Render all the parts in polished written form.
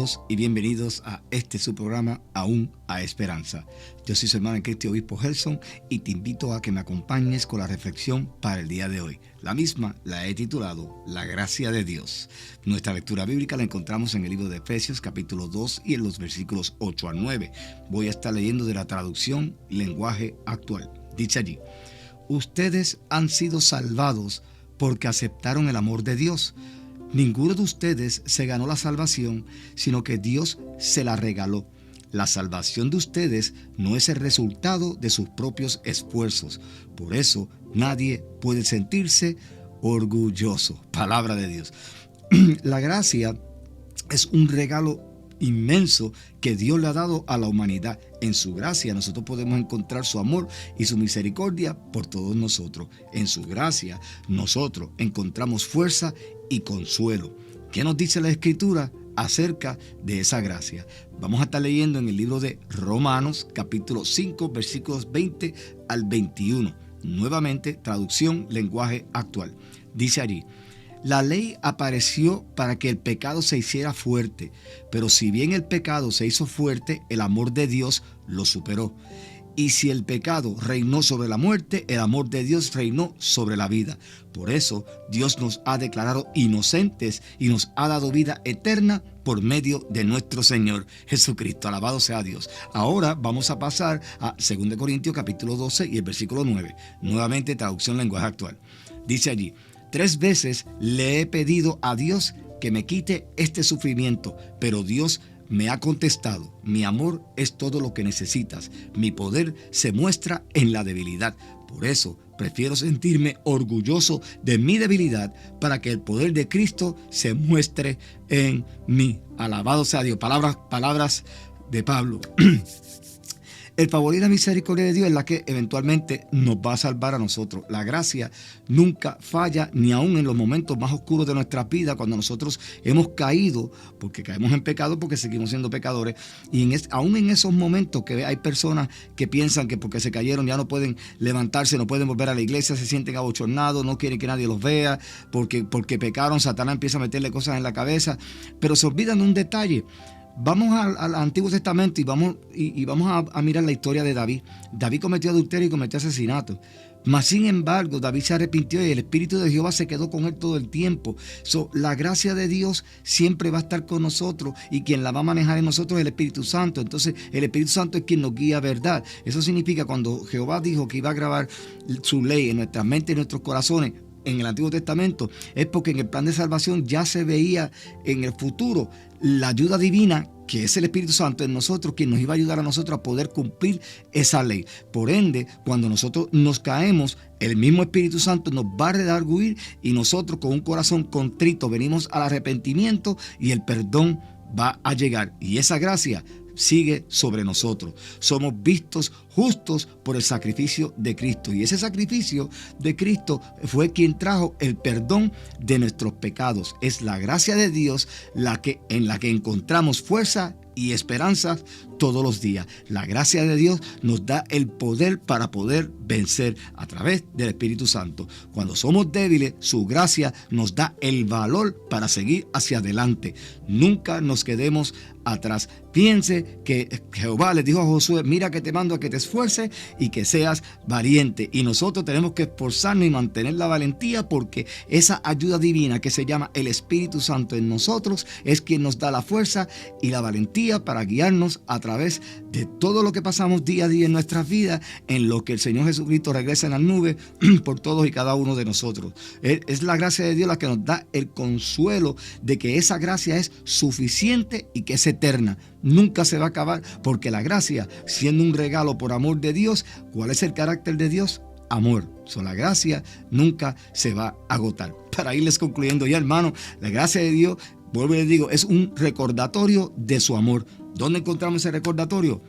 todos y bienvenidos a este su programa Aún a Esperanza. Yo soy su hermano en Cristo, Obispo Gelson, y te invito a que me acompañes con la reflexión para el día de hoy. La misma la he titulado La gracia de Dios. Nuestra lectura bíblica la encontramos en el libro de Efesios capítulo 2 y en los versículos 8 al 9. Voy a estar leyendo de la traducción Lenguaje Actual. Dice allí: ustedes han sido salvados porque aceptaron el amor de Dios. Ninguno de ustedes se ganó la salvación, sino que Dios se la regaló. La salvación de ustedes no es el resultado de sus propios esfuerzos. Por eso nadie puede sentirse orgulloso. Palabra de Dios. La gracia es un regalo inmenso que Dios le ha dado a la humanidad. En su gracia nosotros podemos encontrar su amor y su misericordia por todos nosotros. En su gracia nosotros encontramos fuerza y consuelo. ¿Qué nos dice la Escritura acerca de esa gracia? Vamos a estar leyendo en el libro de Romanos capítulo 5 versículos 20 al 21. Nuevamente, traducción Lenguaje Actual. Dice allí: la ley apareció para que el pecado se hiciera fuerte, pero si bien el pecado se hizo fuerte, el amor de Dios lo superó. Y si el pecado reinó sobre la muerte, el amor de Dios reinó sobre la vida. Por eso Dios nos ha declarado inocentes y nos ha dado vida eterna por medio de nuestro Señor Jesucristo. Alabado sea Dios. Ahora vamos a pasar a 2 Corintios capítulo 12 y el versículo 9. Nuevamente, traducción Lenguaje Actual. Dice allí: 3 veces le he pedido a Dios que me quite este sufrimiento, pero Dios me ha contestado: mi amor es todo lo que necesitas. Mi poder se muestra en la debilidad. Por eso prefiero sentirme orgulloso de mi debilidad para que el poder de Cristo se muestre en mí. Alabado sea Dios. Palabras de Pablo. El favor y la misericordia de Dios es la que eventualmente nos va a salvar a nosotros. La gracia nunca falla, ni aun en los momentos más oscuros de nuestra vida, cuando nosotros hemos caído, porque caemos en pecado, porque seguimos siendo pecadores. Y aún en esos momentos que hay personas que piensan que porque se cayeron ya no pueden levantarse, no pueden volver a la iglesia, se sienten abochornados, no quieren que nadie los vea, porque pecaron, Satanás empieza a meterle cosas en la cabeza. Pero se olvidan de un detalle. Vamos al Antiguo Testamento y vamos a mirar la historia de David. David cometió adulterio y cometió asesinato. Mas sin embargo, David se arrepintió y el Espíritu de Jehová se quedó con él todo el tiempo. La gracia de Dios siempre va a estar con nosotros, y quien la va a manejar en nosotros es el Espíritu Santo. Entonces el Espíritu Santo es quien nos guía a verdad. Eso significa, cuando Jehová dijo que iba a grabar su ley en nuestras mentes y en nuestros corazones en el Antiguo Testamento, es porque en el plan de salvación ya se veía en el futuro la ayuda divina, que es el Espíritu Santo en nosotros, quien nos iba a ayudar a nosotros a poder cumplir esa ley. Por ende, cuando nosotros nos caemos, el mismo Espíritu Santo nos va a redarguir, y nosotros con un corazón contrito venimos al arrepentimiento y el perdón va a llegar. Y esa gracia sigue sobre nosotros. Somos vistos justos por el sacrificio de Cristo, y ese sacrificio de Cristo fue quien trajo el perdón de nuestros pecados. Es la gracia de Dios en la que encontramos fuerza y esperanza todos los días. La gracia de Dios nos da el poder para poder vencer a través del Espíritu Santo. Cuando somos débiles, su gracia nos da el valor para seguir hacia adelante. Nunca nos quedemos atrás. Piense que Jehová le dijo a Josué: mira que te mando a que te esfuerces y que seas valiente. Y nosotros tenemos que esforzarnos y mantener la valentía, porque esa ayuda divina que se llama el Espíritu Santo en nosotros es quien nos da la fuerza y la valentía para guiarnos a través de todo lo que pasamos día a día en nuestras vidas, en lo que el Señor Jesucristo regresa en las nubes por todos y cada uno de nosotros. Es la gracia de Dios la que nos da el consuelo de que esa gracia es suficiente y que es eterna. Nunca se va a acabar, porque la gracia, siendo un regalo por amor de Dios, ¿cuál es el carácter de Dios? Amor. La gracia nunca se va a agotar. Para irles concluyendo ya, hermano, la gracia de Dios, vuelvo y les digo, es un recordatorio de su amor. ¿Dónde encontramos ese recordatorio?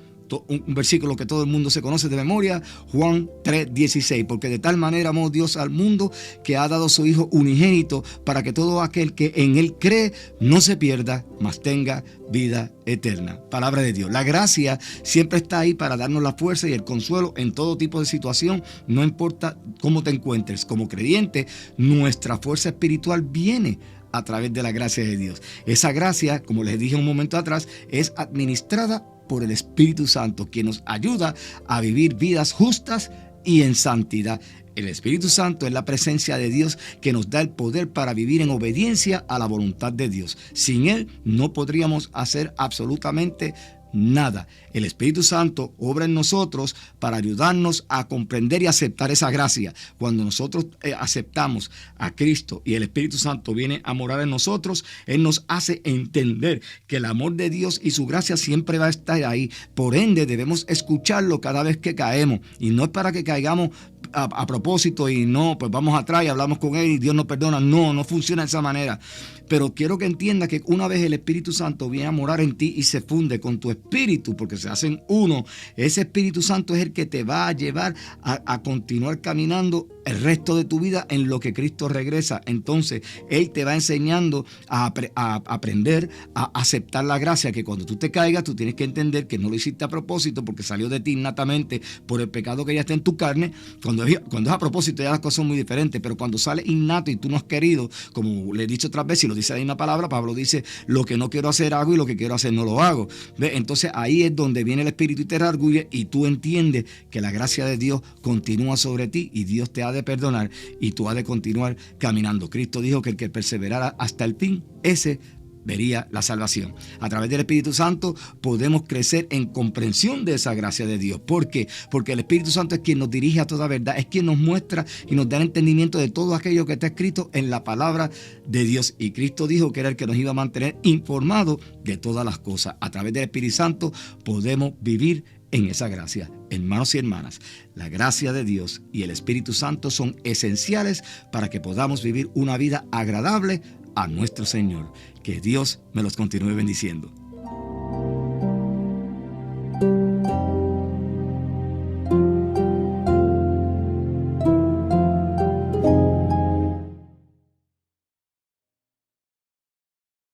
Un versículo que todo el mundo se conoce de memoria, Juan 3:16, porque de tal manera amó Dios al mundo que ha dado su Hijo unigénito, para que todo aquel que en él cree no se pierda, mas tenga vida eterna. Palabra de Dios. La gracia siempre está ahí para darnos la fuerza y el consuelo en todo tipo de situación, no importa cómo te encuentres. Como creyente, nuestra fuerza espiritual viene a través de la gracia de Dios. Esa gracia, como les dije un momento atrás, es administrada por el Espíritu Santo, quien nos ayuda a vivir vidas justas y en santidad. El Espíritu Santo es la presencia de Dios que nos da el poder para vivir en obediencia a la voluntad de Dios. Sin Él no podríamos hacer absolutamente nada. El Espíritu Santo obra en nosotros para ayudarnos a comprender y aceptar esa gracia. Cuando nosotros aceptamos a Cristo y el Espíritu Santo viene a morar en nosotros, Él nos hace entender que el amor de Dios y su gracia siempre va a estar ahí. Por ende, debemos escucharlo cada vez que caemos. Y no es para que caigamos a propósito y no, pues vamos atrás y hablamos con Él y Dios nos perdona. No, no funciona de esa manera. Pero quiero que entiendas que una vez el Espíritu Santo viene a morar en ti y se funde con tu espíritu, porque se hacen uno, ese Espíritu Santo es el que te va a llevar a continuar caminando el resto de tu vida en lo que Cristo regresa. Entonces, Él te va enseñando a aprender a aceptar la gracia, que cuando tú te caigas, tú tienes que entender que no lo hiciste a propósito, porque salió de ti innatamente por el pecado que ya está en tu carne. Cuando es a propósito, ya las cosas son muy diferentes, pero cuando sale innato y tú no has querido, como le he dicho otras veces, y lo dice ahí una palabra, Pablo dice, lo que no quiero hacer hago y lo que quiero hacer no lo hago. ¿Ves? Entonces ahí es donde viene el Espíritu y te redarguye y tú entiendes que la gracia de Dios continúa sobre ti y Dios te ha de perdonar y tú has de continuar caminando. Cristo dijo que el que perseverara hasta el fin, ese vería la salvación. A través del Espíritu Santo podemos crecer en comprensión de esa gracia de Dios. ¿Por qué? Porque el Espíritu Santo es quien nos dirige a toda verdad, es quien nos muestra y nos da el entendimiento de todo aquello que está escrito en la palabra de Dios. Y Cristo dijo que era el que nos iba a mantener informados de todas las cosas. A través del Espíritu Santo podemos vivir en esa gracia. Hermanos y hermanas, la gracia de Dios y el Espíritu Santo son esenciales para que podamos vivir una vida agradable a nuestro Señor. Que Dios me los continúe bendiciendo.